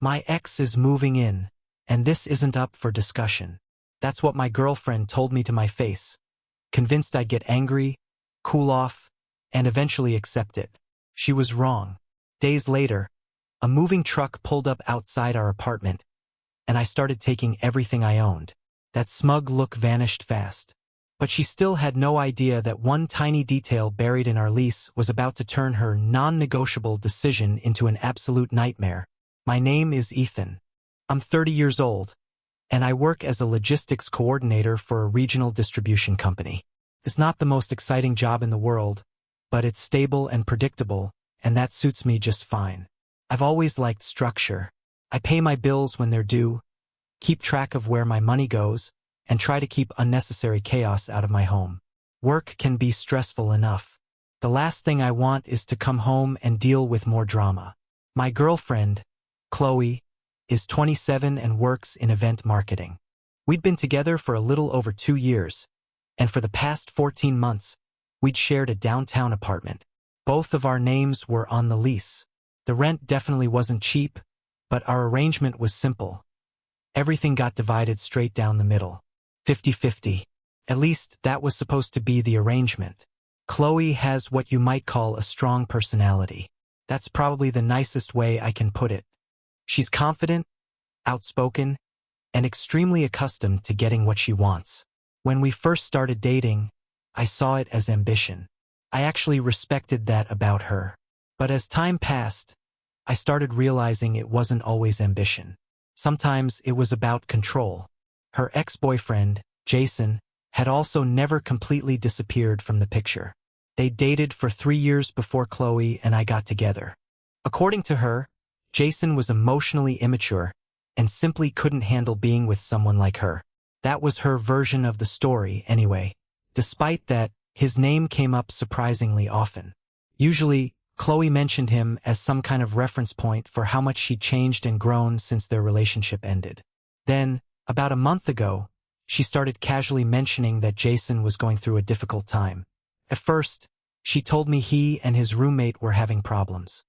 My ex is moving in, and this isn't up for discussion. That's what my girlfriend told me to my face, convinced I'd get angry, cool off, and eventually accept it. She was wrong. Days later, a moving truck pulled up outside our apartment, and I started taking everything I owned. That smug look vanished fast. But she still had no idea that one tiny detail buried in our lease was about to turn her non-negotiable decision into an absolute nightmare. My name is Ethan. I'm 30 years old, and I work as a logistics coordinator for a regional distribution company. It's not the most exciting job in the world, but it's stable and predictable, and that suits me just fine. I've always liked structure. I pay my bills when they're due, keep track of where my money goes, and try to keep unnecessary chaos out of my home. Work can be stressful enough. The last thing I want is to come home and deal with more drama. My girlfriend, Chloe, is 27 and works in event marketing. We'd been together for a little over 2 years, and for the past 14 months, we'd shared a downtown apartment. Both of our names were on the lease. The rent definitely wasn't cheap, but our arrangement was simple. Everything got divided straight down the middle. 50-50. At least that was supposed to be the arrangement. Chloe has what you might call a strong personality. That's probably the nicest way I can put it. She's confident, outspoken, and extremely accustomed to getting what she wants. When we first started dating, I saw it as ambition. I actually respected that about her. But as time passed, I started realizing it wasn't always ambition. Sometimes it was about control. Her ex-boyfriend, Jason, had also never completely disappeared from the picture. They dated for 3 years before Chloe and I got together. According to her, Jason was emotionally immature and simply couldn't handle being with someone like her. That was her version of the story anyway. Despite that, his name came up surprisingly often. Usually, Chloe mentioned him as some kind of reference point for how much she'd changed and grown since their relationship ended. Then, about a month ago, she started casually mentioning that Jason was going through a difficult time. At first, she told me he and his roommate were having problems.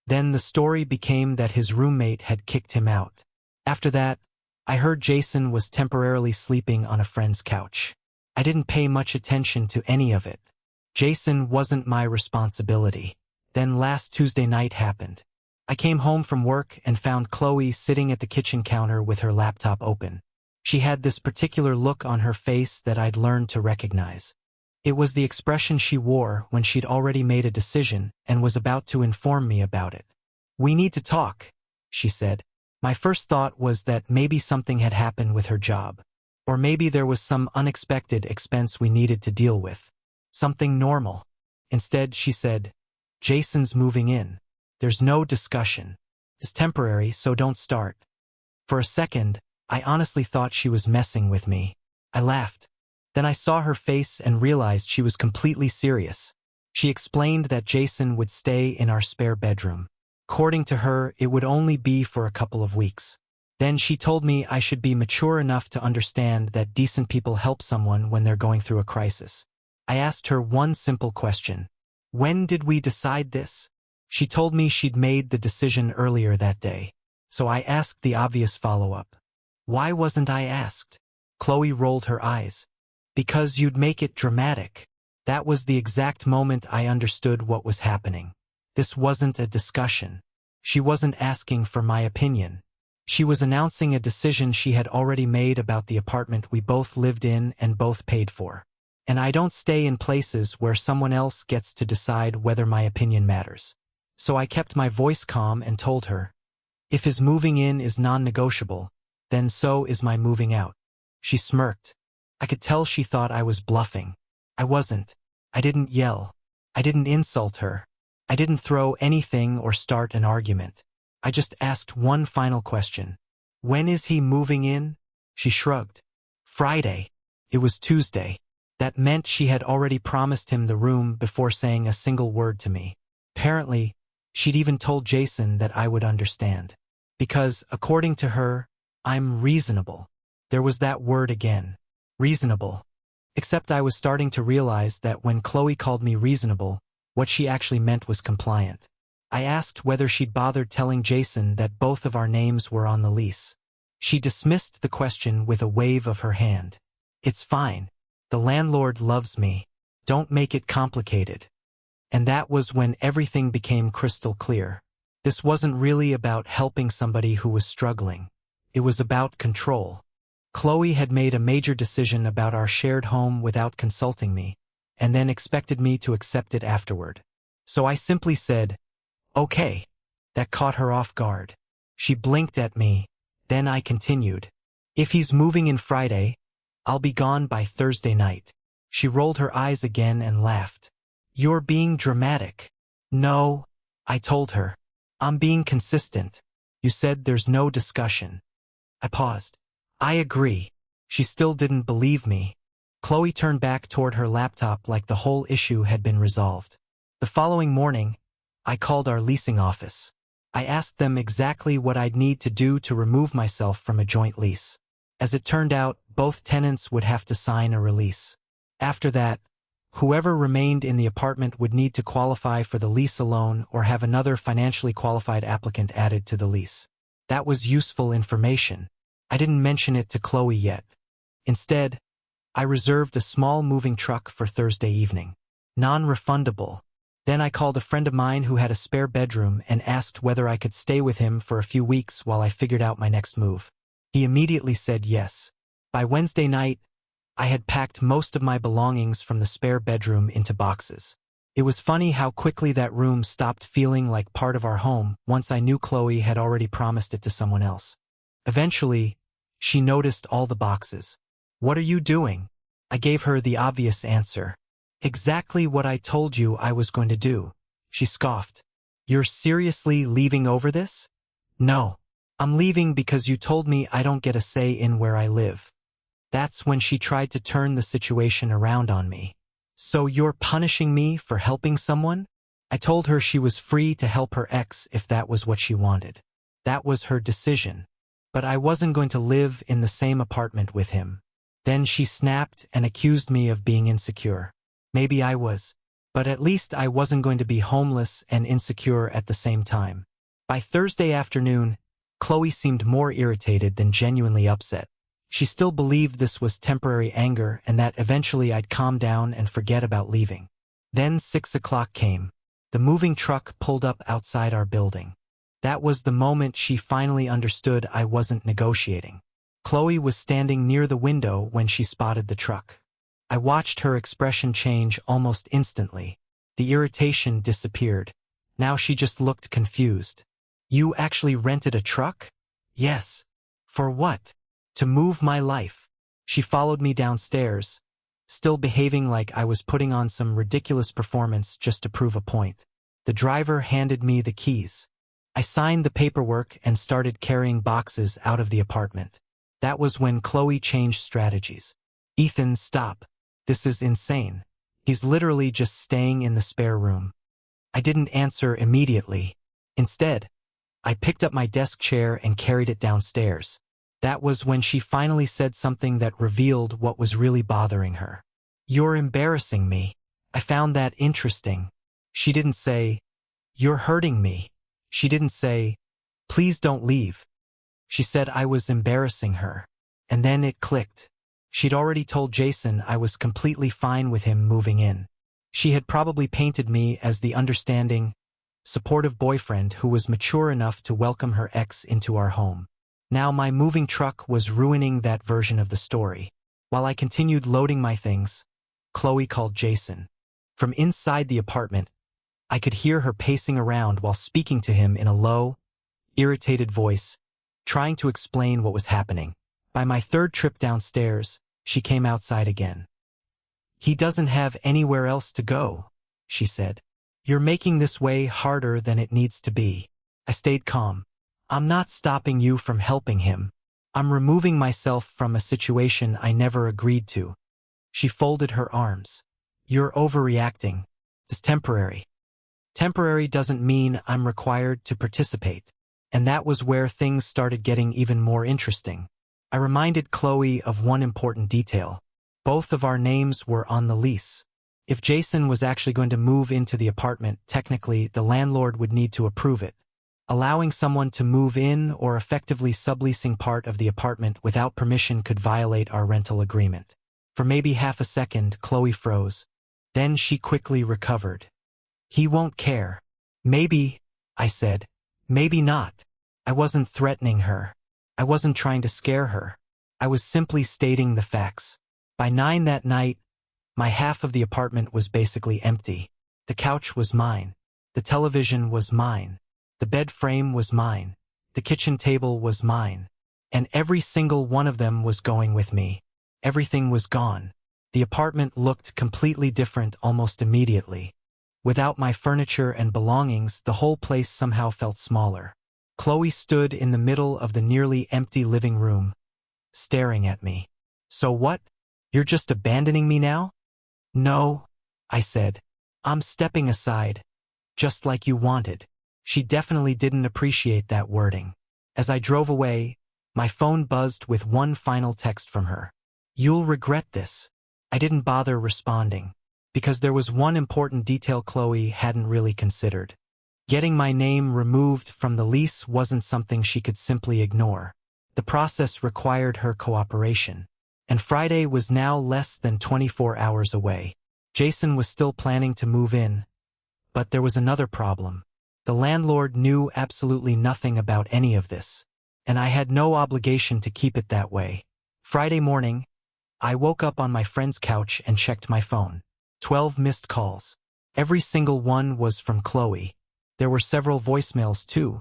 Then the story became that his roommate had kicked him out. After that, I heard Jason was temporarily sleeping on a friend's couch. I didn't pay much attention to any of it. Jason wasn't my responsibility. Then last Tuesday night happened. I came home from work and found Chloe sitting at the kitchen counter with her laptop open. She had this particular look on her face that I'd learned to recognize. It was the expression she wore when she'd already made a decision and was about to inform me about it. "We need to talk," she said. My first thought was that maybe something had happened with her job. Or maybe there was some unexpected expense we needed to deal with. Something normal. Instead, she said, "Jason's moving in. There's no discussion. It's temporary, so don't start." For a second, I honestly thought she was messing with me. I laughed. Then I saw her face and realized she was completely serious. She explained that Jason would stay in our spare bedroom. According to her, it would only be for a couple of weeks. Then she told me I should be mature enough to understand that decent people help someone when they're going through a crisis. I asked her one simple question. "When did we decide this?" She told me she'd made the decision earlier that day. So I asked the obvious follow-up. "Why wasn't I asked?" Chloe rolled her eyes. "Because you'd make it dramatic." That was the exact moment I understood what was happening. This wasn't a discussion. She wasn't asking for my opinion. She was announcing a decision she had already made about the apartment we both lived in and both paid for. And I don't stay in places where someone else gets to decide whether my opinion matters. So I kept my voice calm and told her, "If his moving in is non-negotiable, then so is my moving out." She smirked. I could tell she thought I was bluffing. I wasn't. I didn't yell. I didn't insult her. I didn't throw anything or start an argument. I just asked one final question. "When is he moving in?" She shrugged. "Friday." It was Tuesday. That meant she had already promised him the room before saying a single word to me. Apparently, she'd even told Jason that I would understand. Because, according to her, I'm reasonable. There was that word again. Reasonable. Except I was starting to realize that when Chloe called me reasonable, what she actually meant was compliant. I asked whether she'd bothered telling Jason that both of our names were on the lease. She dismissed the question with a wave of her hand. It's fine. The landlord loves me. Don't make it complicated. And that was when everything became crystal clear. This wasn't really about helping somebody who was struggling. It was about control. Chloe had made a major decision about our shared home without consulting me, and then expected me to accept it afterward. So I simply said, "Okay." That caught her off guard. She blinked at me, then I continued. "If he's moving in Friday, I'll be gone by Thursday night." She rolled her eyes again and laughed. "You're being dramatic." "No," I told her. "I'm being consistent. You said there's no discussion." I paused. "I agree." She still didn't believe me. Chloe turned back toward her laptop like the whole issue had been resolved. The following morning, I called our leasing office. I asked them exactly what I'd need to do to remove myself from a joint lease. As it turned out, both tenants would have to sign a release. After that, whoever remained in the apartment would need to qualify for the lease alone or have another financially qualified applicant added to the lease. That was useful information. I didn't mention it to Chloe yet. Instead, I reserved a small moving truck for Thursday evening. Non-refundable. Then I called a friend of mine who had a spare bedroom and asked whether I could stay with him for a few weeks while I figured out my next move. He immediately said yes. By Wednesday night, I had packed most of my belongings from the spare bedroom into boxes. It was funny how quickly that room stopped feeling like part of our home once I knew Chloe had already promised it to someone else. Eventually, she noticed all the boxes. "What are you doing?" I gave her the obvious answer. "Exactly what I told you I was going to do." She scoffed. "You're seriously leaving over this?" "No. I'm leaving because you told me I don't get a say in where I live." That's when she tried to turn the situation around on me. "So you're punishing me for helping someone?" I told her she was free to help her ex if that was what she wanted. That was her decision. But I wasn't going to live in the same apartment with him. Then she snapped and accused me of being insecure. Maybe I was. But at least I wasn't going to be homeless and insecure at the same time. By Thursday afternoon, Chloe seemed more irritated than genuinely upset. She still believed this was temporary anger and that eventually I'd calm down and forget about leaving. Then 6 o'clock came. The moving truck pulled up outside our building. That was the moment she finally understood I wasn't negotiating. Chloe was standing near the window when she spotted the truck. I watched her expression change almost instantly. The irritation disappeared. Now she just looked confused. "You actually rented a truck?" "Yes." "For what?" "To move my life." She followed me downstairs, still behaving like I was putting on some ridiculous performance just to prove a point. The driver handed me the keys. I signed the paperwork and started carrying boxes out of the apartment. That was when Chloe changed strategies. "Ethan, stop. This is insane. He's literally just staying in the spare room." I didn't answer immediately. Instead, I picked up my desk chair and carried it downstairs. That was when she finally said something that revealed what was really bothering her. "You're embarrassing me." I found that interesting. She didn't say, "You're hurting me." She didn't say, "Please don't leave." She said I was embarrassing her. And then it clicked. She'd already told Jason I was completely fine with him moving in. She had probably painted me as the understanding, supportive boyfriend who was mature enough to welcome her ex into our home. Now my moving truck was ruining that version of the story. While I continued loading my things, Chloe called Jason. From inside the apartment, I could hear her pacing around while speaking to him in a low, irritated voice, trying to explain what was happening. By my third trip downstairs, she came outside again. "He doesn't have anywhere else to go," she said. "You're making this way harder than it needs to be." I stayed calm. "I'm not stopping you from helping him. I'm removing myself from a situation I never agreed to." She folded her arms. "You're overreacting. It's temporary." Temporary doesn't mean I'm required to participate. And that was where things started getting even more interesting. I reminded Chloe of one important detail. Both of our names were on the lease. If Jason was actually going to move into the apartment, technically, the landlord would need to approve it. Allowing someone to move in or effectively subleasing part of the apartment without permission could violate our rental agreement. For maybe half a second, Chloe froze. Then she quickly recovered. He won't care. Maybe, I said. Maybe not. I wasn't threatening her. I wasn't trying to scare her. I was simply stating the facts. By 9 that night, my half of the apartment was basically empty. The couch was mine. The television was mine. The bed frame was mine. The kitchen table was mine. And every single one of them was going with me. Everything was gone. The apartment looked completely different almost immediately. Without my furniture and belongings, the whole place somehow felt smaller. Chloe stood in the middle of the nearly empty living room, staring at me. So what? You're just abandoning me now? No, I said. I'm stepping aside, just like you wanted. She definitely didn't appreciate that wording. As I drove away, my phone buzzed with one final text from her. You'll regret this. I didn't bother responding, because there was one important detail Chloe hadn't really considered. Getting my name removed from the lease wasn't something she could simply ignore. The process required her cooperation. And Friday was now less than 24 hours away. Jason was still planning to move in, but there was another problem. The landlord knew absolutely nothing about any of this, and I had no obligation to keep it that way. Friday morning, I woke up on my friend's couch and checked my phone. 12 missed calls. Every single one was from Chloe. There were several voicemails too,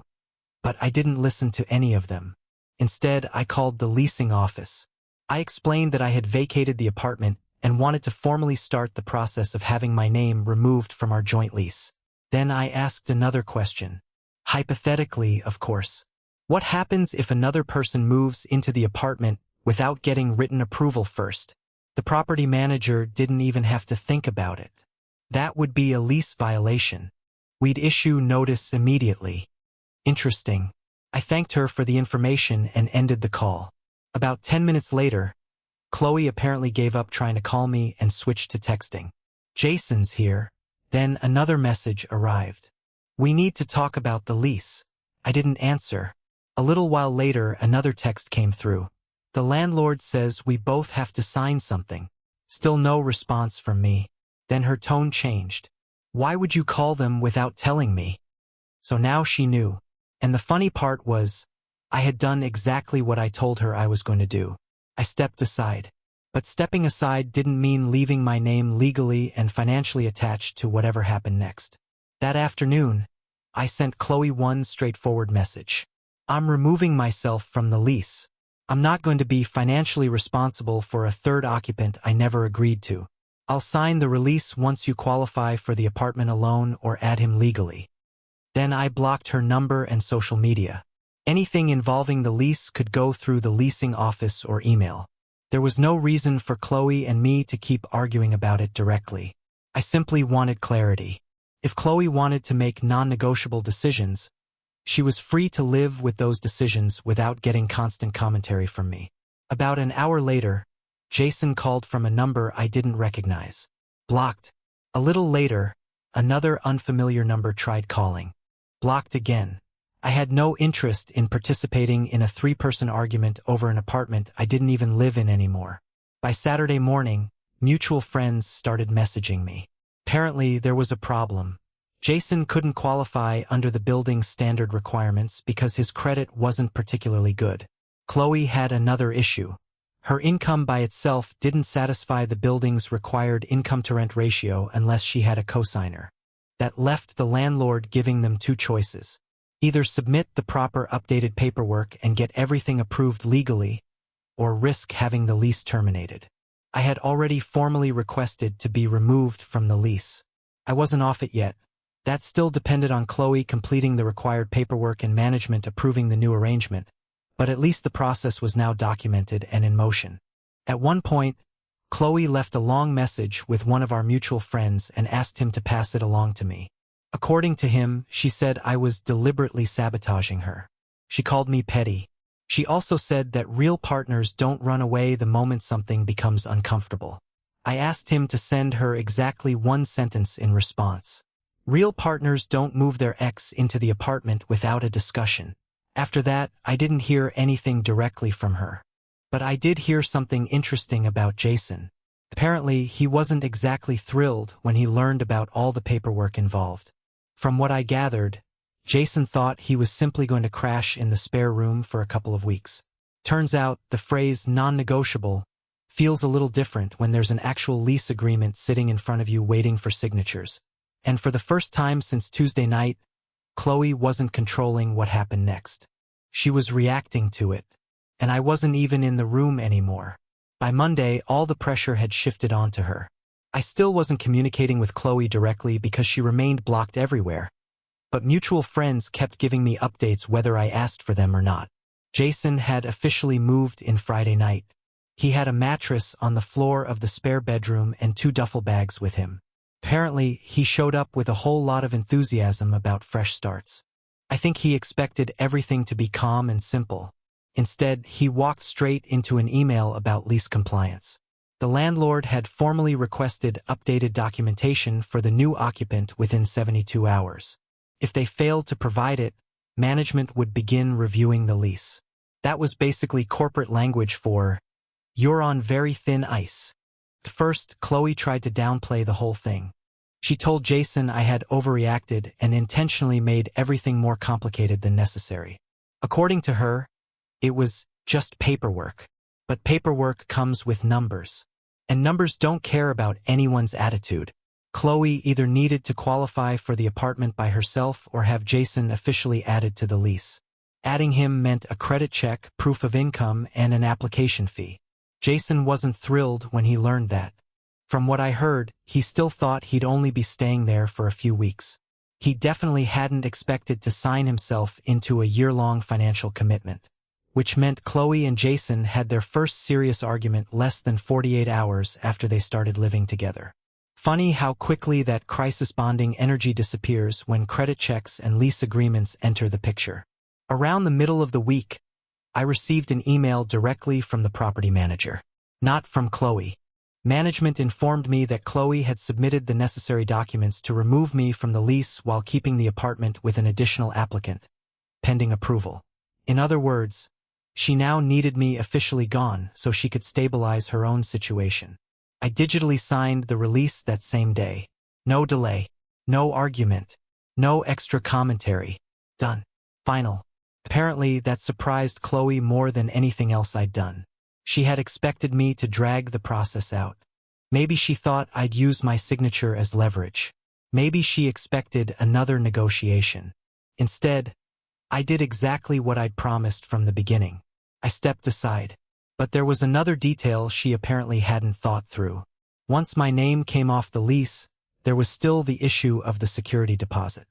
but I didn't listen to any of them. Instead, I called the leasing office. I explained that I had vacated the apartment and wanted to formally start the process of having my name removed from our joint lease. Then I asked another question. Hypothetically, of course. What happens if another person moves into the apartment without getting written approval first? The property manager didn't even have to think about it. That would be a lease violation. We'd issue notice immediately. Interesting. I thanked her for the information and ended the call. About 10 minutes later, Chloe apparently gave up trying to call me and switched to texting. Jason's here. Then another message arrived. We need to talk about the lease. I didn't answer. A little while later, another text came through. The landlord says we both have to sign something. Still no response from me. Then her tone changed. Why would you call them without telling me? So now she knew. And the funny part was, I had done exactly what I told her I was going to do. I stepped aside. But stepping aside didn't mean leaving my name legally and financially attached to whatever happened next. That afternoon, I sent Chloe one straightforward message. I'm removing myself from the lease. I'm not going to be financially responsible for a third occupant I never agreed to. I'll sign the release once you qualify for the apartment alone or add him legally. Then I blocked her number and social media. Anything involving the lease could go through the leasing office or email. There was no reason for Chloe and me to keep arguing about it directly. I simply wanted clarity. If Chloe wanted to make non-negotiable decisions, she was free to live with those decisions without getting constant commentary from me. About an hour later, Jason called from a number I didn't recognize. Blocked. A little later, another unfamiliar number tried calling. Blocked again. I had no interest in participating in a 3-person argument over an apartment I didn't even live in anymore. By Saturday morning, mutual friends started messaging me. Apparently, there was a problem. Jason couldn't qualify under the building's standard requirements because his credit wasn't particularly good. Chloe had another issue. Her income by itself didn't satisfy the building's required income-to-rent ratio unless she had a cosigner. That left the landlord giving them 2 choices. Either submit the proper updated paperwork and get everything approved legally, or risk having the lease terminated. I had already formally requested to be removed from the lease. I wasn't off it yet. That still depended on Chloe completing the required paperwork and management approving the new arrangement, but at least the process was now documented and in motion. At one point, Chloe left a long message with one of our mutual friends and asked him to pass it along to me. According to him, she said I was deliberately sabotaging her. She called me petty. She also said that real partners don't run away the moment something becomes uncomfortable. I asked him to send her exactly one sentence in response. Real partners don't move their ex into the apartment without a discussion. After that, I didn't hear anything directly from her. But I did hear something interesting about Jason. Apparently, he wasn't exactly thrilled when he learned about all the paperwork involved. From what I gathered, Jason thought he was simply going to crash in the spare room for a couple of weeks. Turns out, the phrase non-negotiable feels a little different when there's an actual lease agreement sitting in front of you waiting for signatures. And for the first time since Tuesday night, Chloe wasn't controlling what happened next. She was reacting to it, and I wasn't even in the room anymore. By Monday, all the pressure had shifted onto her. I still wasn't communicating with Chloe directly because she remained blocked everywhere, but mutual friends kept giving me updates whether I asked for them or not. Jason had officially moved in Friday night. He had a mattress on the floor of the spare bedroom and 2 duffel bags with him. Apparently, he showed up with a whole lot of enthusiasm about fresh starts. I think he expected everything to be calm and simple. Instead, he walked straight into an email about lease compliance. The landlord had formally requested updated documentation for the new occupant within 72 hours. If they failed to provide it, management would begin reviewing the lease. That was basically corporate language for, "You're on very thin ice." At first, Chloe tried to downplay the whole thing. She told Jason I had overreacted and intentionally made everything more complicated than necessary. According to her, it was just paperwork. But paperwork comes with numbers. And numbers don't care about anyone's attitude. Chloe either needed to qualify for the apartment by herself or have Jason officially added to the lease. Adding him meant a credit check, proof of income, and an application fee. Jason wasn't thrilled when he learned that. From what I heard, he still thought he'd only be staying there for a few weeks. He definitely hadn't expected to sign himself into a year-long financial commitment, which meant Chloe and Jason had their first serious argument less than 48 hours after they started living together. Funny how quickly that crisis bonding energy disappears when credit checks and lease agreements enter the picture. Around the middle of the week, I received an email directly from the property manager, not from Chloe. Management informed me that Chloe had submitted the necessary documents to remove me from the lease while keeping the apartment with an additional applicant, pending approval. In other words, she now needed me officially gone so she could stabilize her own situation. I digitally signed the release that same day. No delay, no argument, no extra commentary. Done. Final. Apparently, that surprised Chloe more than anything else I'd done. She had expected me to drag the process out. Maybe she thought I'd use my signature as leverage. Maybe she expected another negotiation. Instead, I did exactly what I'd promised from the beginning. I stepped aside. But there was another detail she apparently hadn't thought through. Once my name came off the lease, there was still the issue of the security deposit.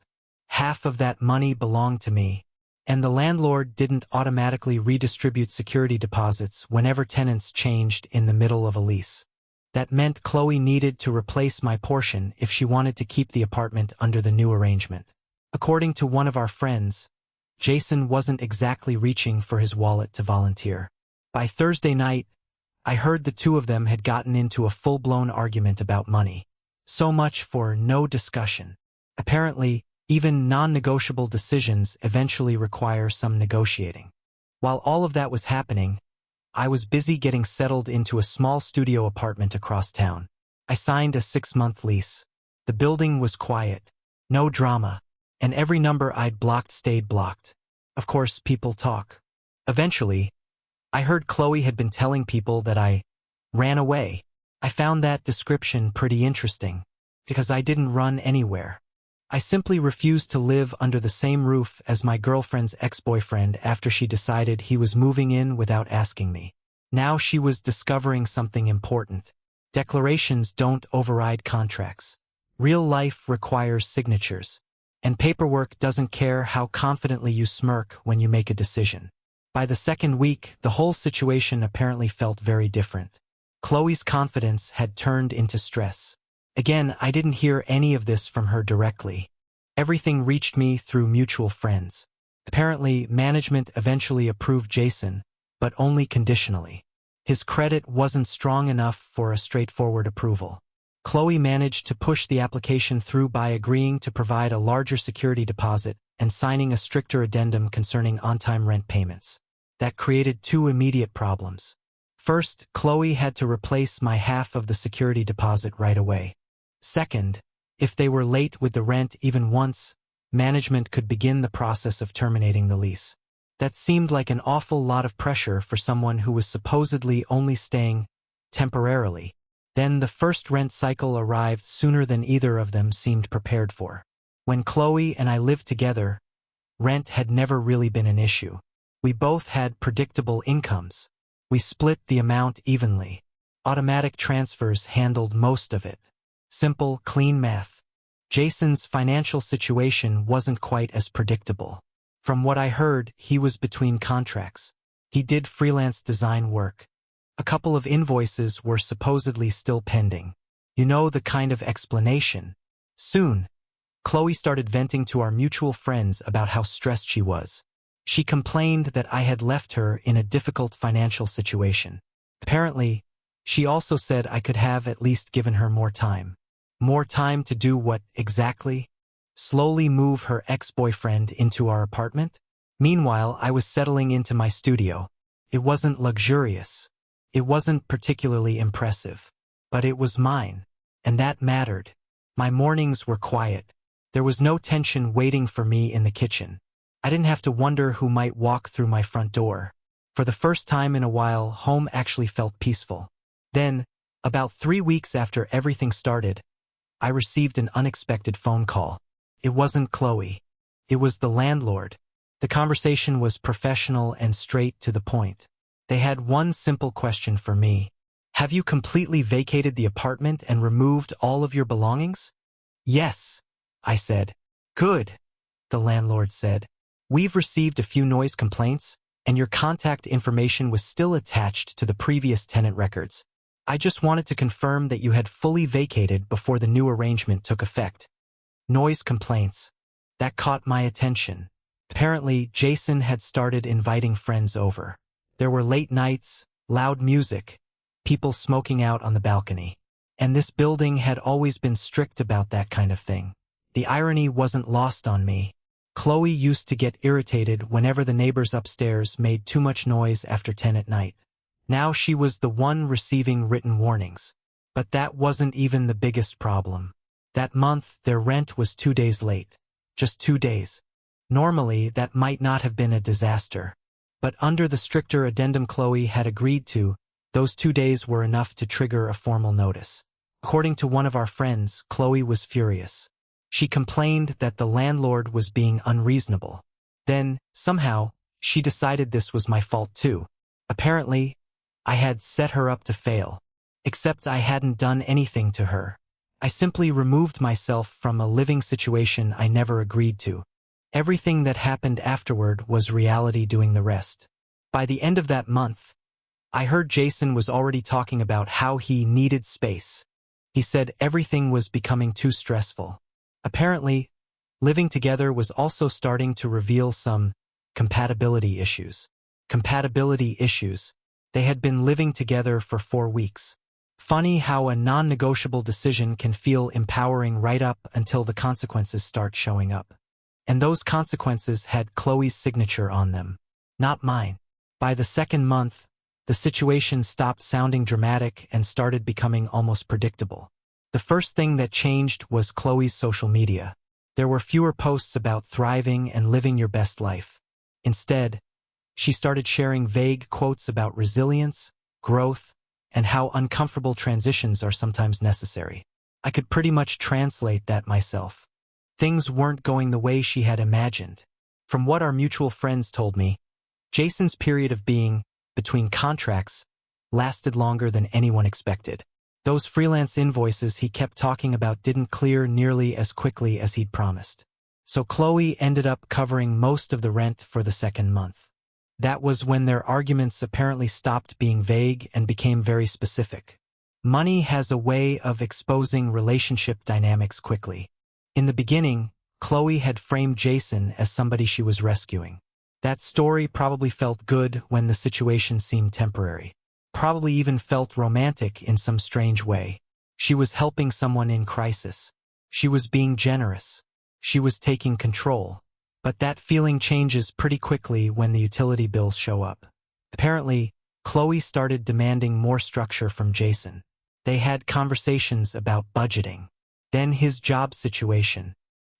Half of that money belonged to me, and the landlord didn't automatically redistribute security deposits whenever tenants changed in the middle of a lease. That meant Chloe needed to replace my portion if she wanted to keep the apartment under the new arrangement. According to one of our friends, Jason wasn't exactly reaching for his wallet to volunteer. By Thursday night, I heard the two of them had gotten into a full-blown argument about money. So much for no discussion. Apparently, even non-negotiable decisions eventually require some negotiating. While all of that was happening, I was busy getting settled into a small studio apartment across town. I signed a 6-month lease. The building was quiet, no drama, and every number I'd blocked stayed blocked. Of course, people talk. Eventually, I heard Chloe had been telling people that I ran away. I found that description pretty interesting, because I didn't run anywhere. I simply refused to live under the same roof as my girlfriend's ex-boyfriend after she decided he was moving in without asking me. Now she was discovering something important. Declarations don't override contracts. Real life requires signatures, and paperwork doesn't care how confidently you smirk when you make a decision. By the second week, the whole situation apparently felt very different. Chloe's confidence had turned into stress. Again, I didn't hear any of this from her directly. Everything reached me through mutual friends. Apparently, management eventually approved Jason, but only conditionally. His credit wasn't strong enough for a straightforward approval. Chloe managed to push the application through by agreeing to provide a larger security deposit and signing a stricter addendum concerning on-time rent payments. That created two immediate problems. First, Chloe had to replace my half of the security deposit right away. Second, if they were late with the rent even once, management could begin the process of terminating the lease. That seemed like an awful lot of pressure for someone who was supposedly only staying temporarily. Then the first rent cycle arrived sooner than either of them seemed prepared for. When Chloe and I lived together, rent had never really been an issue. We both had predictable incomes. We split the amount evenly. Automatic transfers handled most of it. Simple, clean math. Jason's financial situation wasn't quite as predictable. From what I heard, he was between contracts. He did freelance design work. A couple of invoices were supposedly still pending. You know the kind of explanation. Soon, Chloe started venting to our mutual friends about how stressed she was. She complained that I had left her in a difficult financial situation. Apparently, she also said I could have at least given her more time. More time to do what exactly? Slowly move her ex-boyfriend into our apartment? Meanwhile, I was settling into my studio. It wasn't luxurious. It wasn't particularly impressive. But it was mine. And that mattered. My mornings were quiet. There was no tension waiting for me in the kitchen. I didn't have to wonder who might walk through my front door. For the first time in a while, home actually felt peaceful. Then, about 3 weeks after everything started, I received an unexpected phone call. It wasn't Chloe. It was the landlord. The conversation was professional and straight to the point. They had one simple question for me. Have you completely vacated the apartment and removed all of your belongings? Yes, I said. Good, the landlord said. We've received a few noise complaints, and your contact information was still attached to the previous tenant records. I just wanted to confirm that you had fully vacated before the new arrangement took effect. Noise complaints. That caught my attention. Apparently, Jason had started inviting friends over. There were late nights, loud music, people smoking out on the balcony. And this building had always been strict about that kind of thing. The irony wasn't lost on me. Chloe used to get irritated whenever the neighbors upstairs made too much noise after 10 at night. Now she was the one receiving written warnings. But that wasn't even the biggest problem. That month, their rent was 2 days late. Just 2 days. Normally, that might not have been a disaster. But under the stricter addendum Chloe had agreed to, those 2 days were enough to trigger a formal notice. According to one of our friends, Chloe was furious. She complained that the landlord was being unreasonable. Then, somehow, she decided this was my fault too. Apparently, I had set her up to fail. Except I hadn't done anything to her. I simply removed myself from a living situation I never agreed to. Everything that happened afterward was reality doing the rest. By the end of that month, I heard Jason was already talking about how he needed space. He said everything was becoming too stressful. Apparently, living together was also starting to reveal some compatibility issues. Compatibility issues. They had been living together for 4 weeks. Funny how a non-negotiable decision can feel empowering right up until the consequences start showing up. And those consequences had Chloe's signature on them, not mine. By the second month, the situation stopped sounding dramatic and started becoming almost predictable. The first thing that changed was Chloe's social media. There were fewer posts about thriving and living your best life. Instead, she started sharing vague quotes about resilience, growth, and how uncomfortable transitions are sometimes necessary. I could pretty much translate that myself. Things weren't going the way she had imagined. From what our mutual friends told me, Jason's period of being between contracts lasted longer than anyone expected. Those freelance invoices he kept talking about didn't clear nearly as quickly as he'd promised. So Chloe ended up covering most of the rent for the second month. That was when their arguments apparently stopped being vague and became very specific. Money has a way of exposing relationship dynamics quickly. In the beginning, Chloe had framed Jason as somebody she was rescuing. That story probably felt good when the situation seemed temporary. Probably even felt romantic in some strange way. She was helping someone in crisis. She was being generous. She was taking control. But that feeling changes pretty quickly when the utility bills show up. Apparently, Chloe started demanding more structure from Jason. They had conversations about budgeting, then his job situation,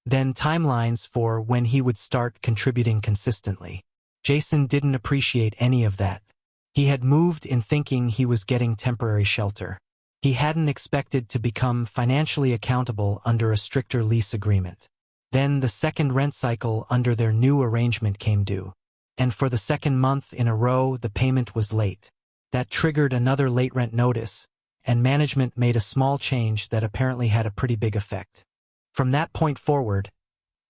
then timelines for when he would start contributing consistently. Jason didn't appreciate any of that. He had moved in thinking he was getting temporary shelter. He hadn't expected to become financially accountable under a stricter lease agreement. Then the second rent cycle under their new arrangement came due. And for the second month in a row, the payment was late. That triggered another late rent notice, and management made a small change that apparently had a pretty big effect. From that point forward,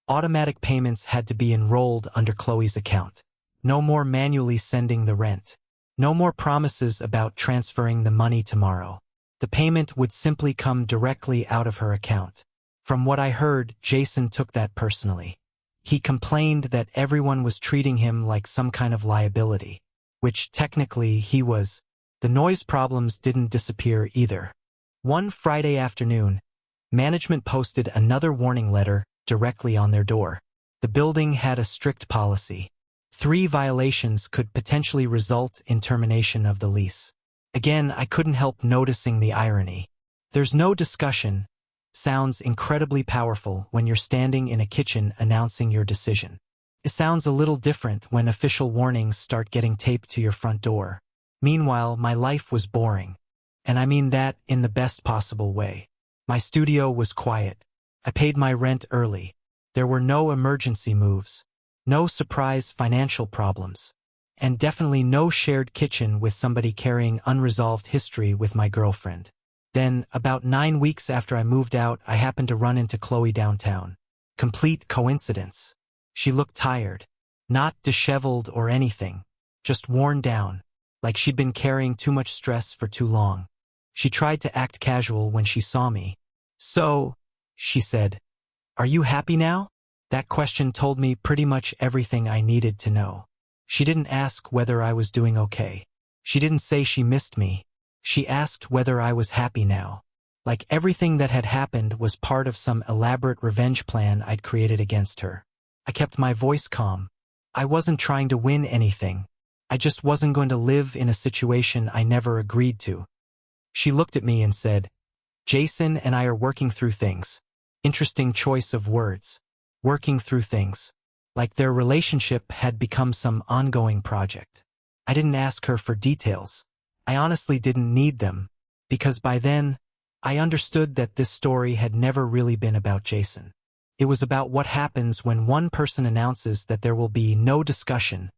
automatic payments had to be enrolled under Chloe's account. No more manually sending the rent. No more promises about transferring the money tomorrow. The payment would simply come directly out of her account. From what I heard, Jason took that personally. He complained that everyone was treating him like some kind of liability, which technically he was. The noise problems didn't disappear either. One Friday afternoon, management posted another warning letter directly on their door. The building had a strict policy. 3 violations could potentially result in termination of the lease. Again, I couldn't help noticing the irony. There's no discussion. Sounds incredibly powerful when you're standing in a kitchen announcing your decision. It sounds a little different when official warnings start getting taped to your front door. Meanwhile, my life was boring. And I mean that in the best possible way. My studio was quiet. I paid my rent early. There were no emergency moves. No surprise financial problems. And definitely no shared kitchen with somebody carrying unresolved history with my girlfriend. Then, about 9 weeks after I moved out, I happened to run into Chloe downtown. Complete coincidence. She looked tired. Not disheveled or anything. Just worn down. Like she'd been carrying too much stress for too long. She tried to act casual when she saw me. "So," she said, "are you happy now?" That question told me pretty much everything I needed to know. She didn't ask whether I was doing okay. She didn't say she missed me. She asked whether I was happy now. Like everything that had happened was part of some elaborate revenge plan I'd created against her. I kept my voice calm. I wasn't trying to win anything. I just wasn't going to live in a situation I never agreed to. She looked at me and said, "Jason and I are working through things." Interesting choice of words. Working through things. Like their relationship had become some ongoing project. I didn't ask her for details. I honestly didn't need them, because by then, I understood that this story had never really been about Jason. It was about what happens when one person announces that there will be no discussion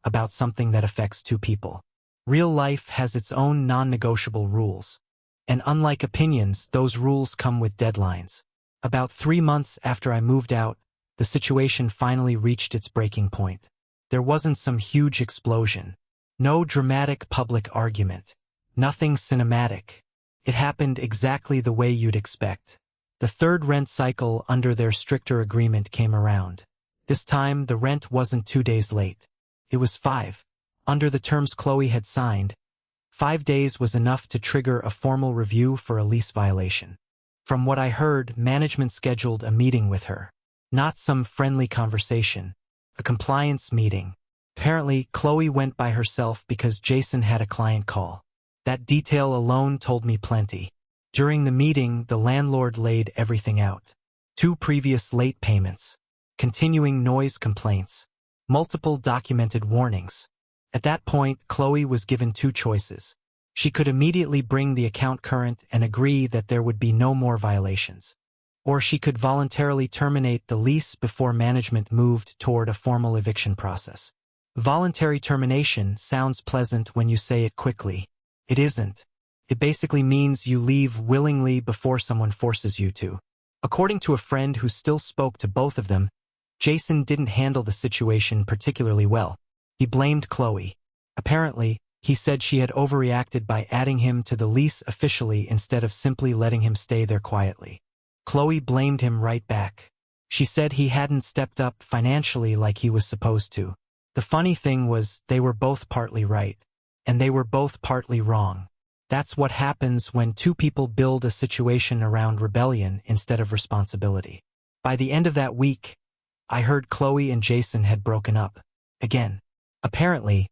about something that affects 2 people. Real life has its own non-negotiable rules. And unlike opinions, those rules come with deadlines. About 3 months after I moved out, the situation finally reached its breaking point. There wasn't some huge explosion. No dramatic public argument. Nothing cinematic. It happened exactly the way you'd expect. The third rent cycle under their stricter agreement came around. This time, the rent wasn't 2 days late. It was 5. Under the terms Chloe had signed, 5 days was enough to trigger a formal review for a lease violation. From what I heard, management scheduled a meeting with her. Not some friendly conversation. A compliance meeting. Apparently, Chloe went by herself because Jason had a client call. That detail alone told me plenty. During the meeting, the landlord laid everything out. 2 previous late payments. Continuing noise complaints. Multiple documented warnings. At that point, Chloe was given 2 choices. She could immediately bring the account current and agree that there would be no more violations. Or she could voluntarily terminate the lease before management moved toward a formal eviction process. Voluntary termination sounds pleasant when you say it quickly. It isn't. It basically means you leave willingly before someone forces you to. According to a friend who still spoke to both of them, Jason didn't handle the situation particularly well. He blamed Chloe. Apparently, he said she had overreacted by adding him to the lease officially instead of simply letting him stay there quietly. Chloe blamed him right back. She said he hadn't stepped up financially like he was supposed to. The funny thing was, they were both partly right. and they were both partly wrong. That's what happens when two people build a situation around rebellion instead of responsibility. By the end of that week, I heard Chloe and Jason had broken up. Again. Apparently,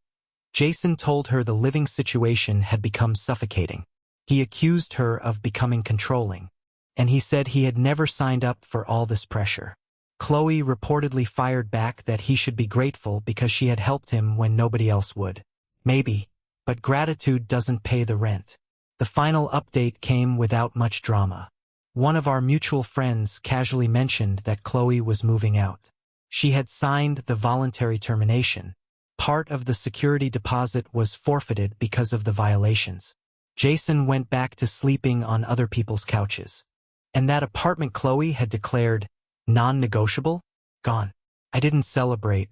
Jason told her the living situation had become suffocating. He accused her of becoming controlling, and he said he had never signed up for all this pressure. Chloe reportedly fired back that he should be grateful because she had helped him when nobody else would. Maybe, but gratitude doesn't pay the rent. The final update came without much drama. One of our mutual friends casually mentioned that Chloe was moving out. She had signed the voluntary termination. Part of the security deposit was forfeited because of the violations. Jason went back to sleeping on other people's couches. And that apartment Chloe had declared non-negotiable? Gone. I didn't celebrate.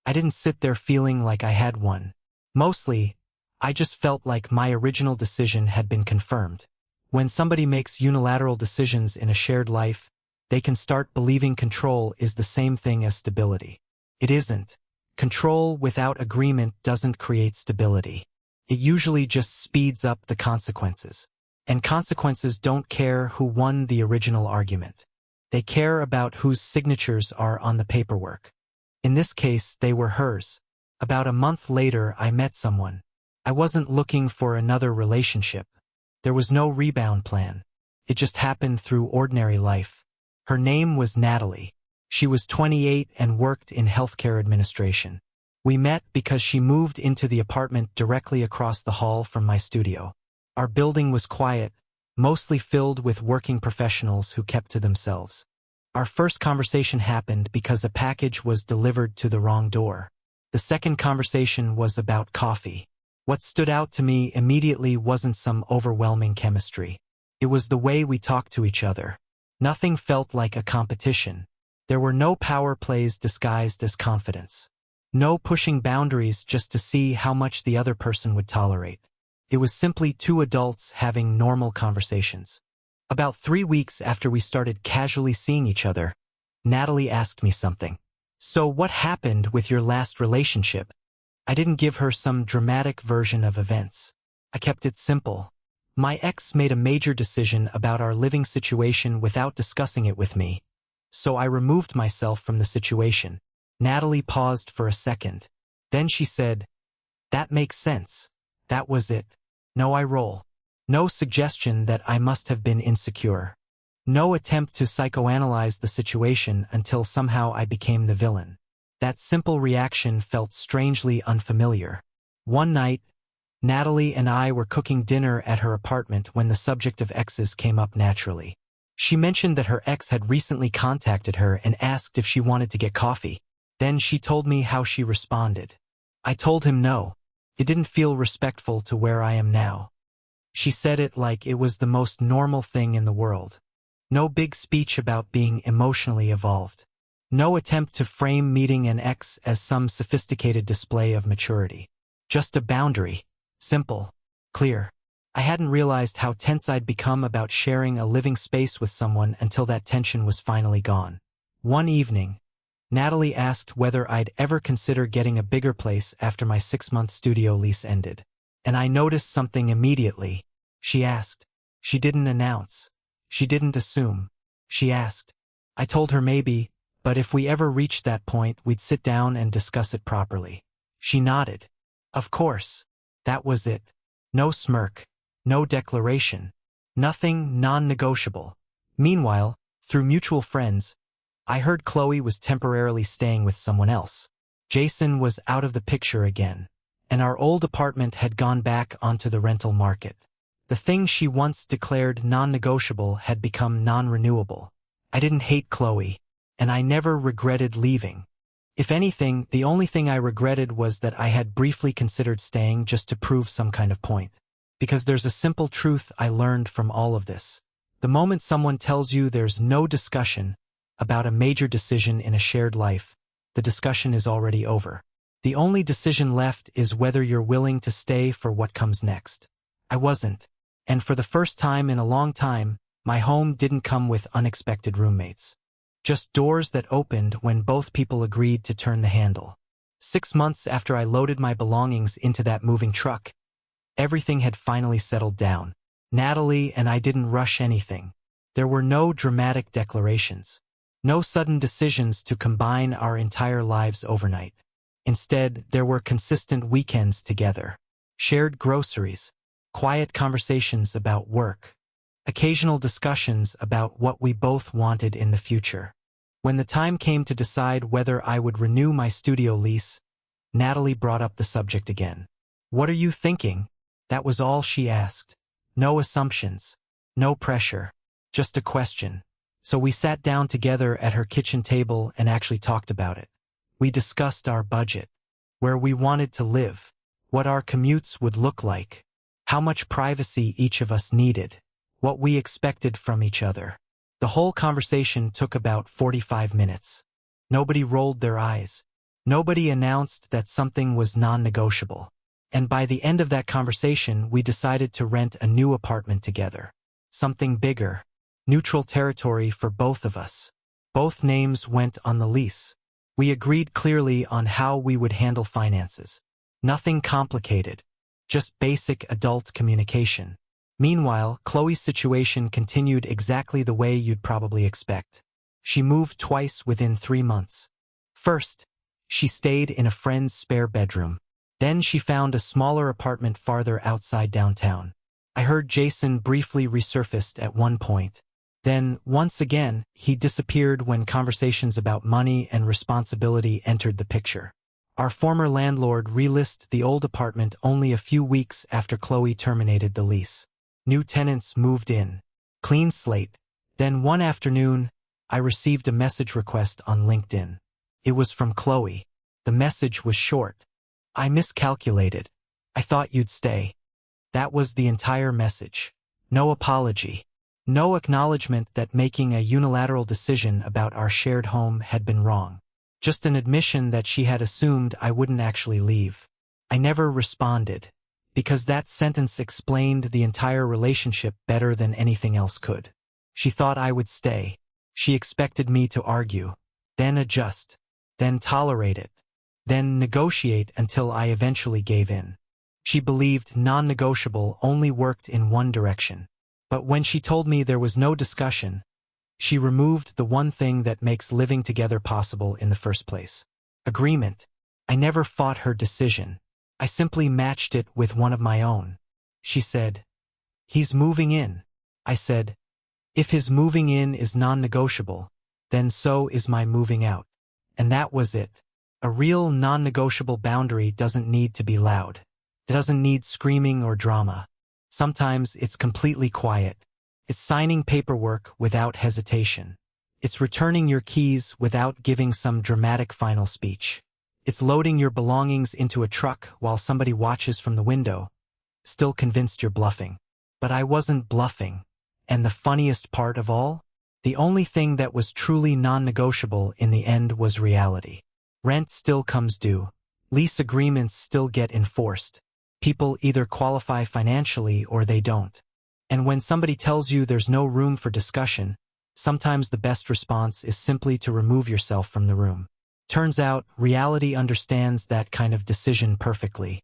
I didn't sit there feeling like I had won. Mostly, I just felt like my original decision had been confirmed. When somebody makes unilateral decisions in a shared life, they can start believing control is the same thing as stability. It isn't. Control without agreement doesn't create stability. It usually just speeds up the consequences. And consequences don't care who won the original argument. They care about whose signatures are on the paperwork. In this case, they were hers. About a month later, I met someone. I wasn't looking for another relationship. There was no rebound plan. It just happened through ordinary life. Her name was Natalie. She was 28 and worked in healthcare administration. We met because she moved into the apartment directly across the hall from my studio. Our building was quiet, mostly filled with working professionals who kept to themselves. Our first conversation happened because a package was delivered to the wrong door. The second conversation was about coffee. What stood out to me immediately wasn't some overwhelming chemistry. It was the way we talked to each other. Nothing felt like a competition. There were no power plays disguised as confidence. No pushing boundaries just to see how much the other person would tolerate. It was simply two adults having normal conversations. About 3 weeks after we started casually seeing each other, Natalie asked me something. So what happened with your last relationship? I didn't give her some dramatic version of events. I kept it simple. My ex made a major decision about our living situation without discussing it with me. So I removed myself from the situation. Natalie paused for a second. Then she said, "That makes sense. That was it. No eye roll. No suggestion that I must have been insecure. No attempt to psychoanalyze the situation until somehow I became the villain." That simple reaction felt strangely unfamiliar. One night, Natalie and I were cooking dinner at her apartment when the subject of exes came up naturally. She mentioned that her ex had recently contacted her and asked if she wanted to get coffee. Then she told me how she responded. I told him no. It didn't feel respectful to where I am now. She said it like it was the most normal thing in the world. No big speech about being emotionally evolved. No attempt to frame meeting an ex as some sophisticated display of maturity. Just a boundary. Simple. Clear. I hadn't realized how tense I'd become about sharing a living space with someone until that tension was finally gone. One evening, Natalie asked whether I'd ever consider getting a bigger place after my 6-month studio lease ended. And I noticed something immediately. She asked. She didn't announce. She didn't assume. She asked. I told her maybe, but if we ever reached that point, we'd sit down and discuss it properly. She nodded. Of course. That was it. No smirk. No declaration. Nothing non-negotiable. Meanwhile, through mutual friends, I heard Chloe was temporarily staying with someone else. Jason was out of the picture again, and our old apartment had gone back onto the rental market. The thing she once declared non-negotiable had become non-renewable. I didn't hate Chloe, and I never regretted leaving. If anything, the only thing I regretted was that I had briefly considered staying just to prove some kind of point. Because there's a simple truth I learned from all of this. The moment someone tells you there's no discussion about a major decision in a shared life, the discussion is already over. The only decision left is whether you're willing to stay for what comes next. I wasn't. And for the first time in a long time, my home didn't come with unexpected roommates. Just doors that opened when both people agreed to turn the handle. 6 months after I loaded my belongings into that moving truck, Everything had finally settled down. Natalie and I didn't rush anything. There were no dramatic declarations. No sudden decisions to combine our entire lives overnight. Instead, there were consistent weekends together. Shared groceries. Quiet conversations about work. Occasional discussions about what we both wanted in the future. When the time came to decide whether I would renew my studio lease, Natalie brought up the subject again. "What are you thinking?" That was all she asked. No assumptions. No pressure. Just a question. So we sat down together at her kitchen table and actually talked about it. We discussed our budget, where we wanted to live, what our commutes would look like, how much privacy each of us needed, what we expected from each other. The whole conversation took about 45 minutes. Nobody rolled their eyes. Nobody announced that something was non-negotiable. And by the end of that conversation, we decided to rent a new apartment together. Something bigger. Neutral territory for both of us. Both names went on the lease. We agreed clearly on how we would handle finances. Nothing complicated. Just basic adult communication. Meanwhile, Chloe's situation continued exactly the way you'd probably expect. She moved twice within 3 months. First, she stayed in a friend's spare bedroom. Then she found a smaller apartment farther outside downtown. I heard Jason briefly resurfaced at one point. Then, once again, he disappeared when conversations about money and responsibility entered the picture. Our former landlord relisted the old apartment only a few weeks after Chloe terminated the lease. New tenants moved in. Clean slate. Then one afternoon, I received a message request on LinkedIn. It was from Chloe. The message was short. "I miscalculated. I thought you'd stay." That was the entire message. No apology. No acknowledgement that making a unilateral decision about our shared home had been wrong. Just an admission that she had assumed I wouldn't actually leave. I never responded, because that sentence explained the entire relationship better than anything else could. She thought I would stay. She expected me to argue, then adjust, then tolerate it, then negotiate until I eventually gave in. She believed non-negotiable only worked in one direction. But when she told me there was no discussion, she removed the one thing that makes living together possible in the first place. Agreement. I never fought her decision. I simply matched it with one of my own. She said, "He's moving in." I said, "If his moving in is non-negotiable, then so is my moving out." And that was it. A real non-negotiable boundary doesn't need to be loud. It doesn't need screaming or drama. Sometimes it's completely quiet. It's signing paperwork without hesitation. It's returning your keys without giving some dramatic final speech. It's loading your belongings into a truck while somebody watches from the window, still convinced you're bluffing. But I wasn't bluffing. And the funniest part of all? The only thing that was truly non-negotiable in the end was reality. Rent still comes due. Lease agreements still get enforced. People either qualify financially or they don't. And when somebody tells you there's no room for discussion, sometimes the best response is simply to remove yourself from the room. Turns out, reality understands that kind of decision perfectly.